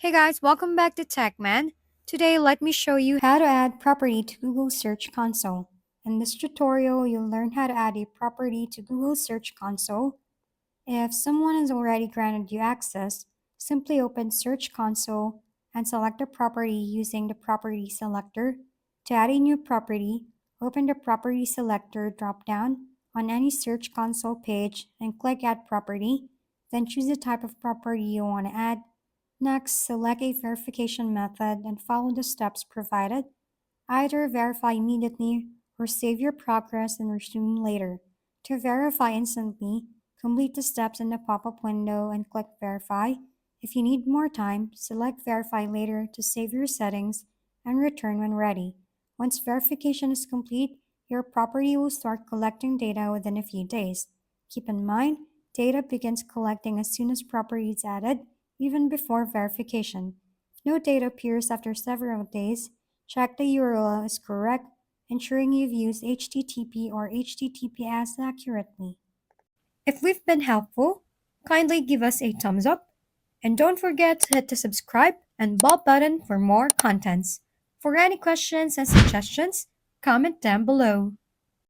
Hey guys, welcome back to TechMan. Today, let me show you how to add property to Google Search Console. In this tutorial, you'll learn how to add a property to Google Search Console. If someone has already granted you access, simply open Search Console and select a property using the Property Selector. To add a new property, open the Property Selector drop-down on any Search Console page and click Add Property. Then choose the type of property you want to add. Next, select a verification method and follow the steps provided. Either verify immediately or save your progress and resume later. To verify instantly, complete the steps in the pop-up window and click Verify. If you need more time, select Verify later to save your settings and return when ready. Once verification is complete, your property will start collecting data within a few days. Keep in mind, data begins collecting as soon as property is added, even before verification. If no data appears after several days, check the URL is correct, ensuring you've used HTTP or HTTPS accurately. If we've been helpful, kindly give us a thumbs up, and don't forget to hit the subscribe and bell button for more contents. For any questions and suggestions, comment down below.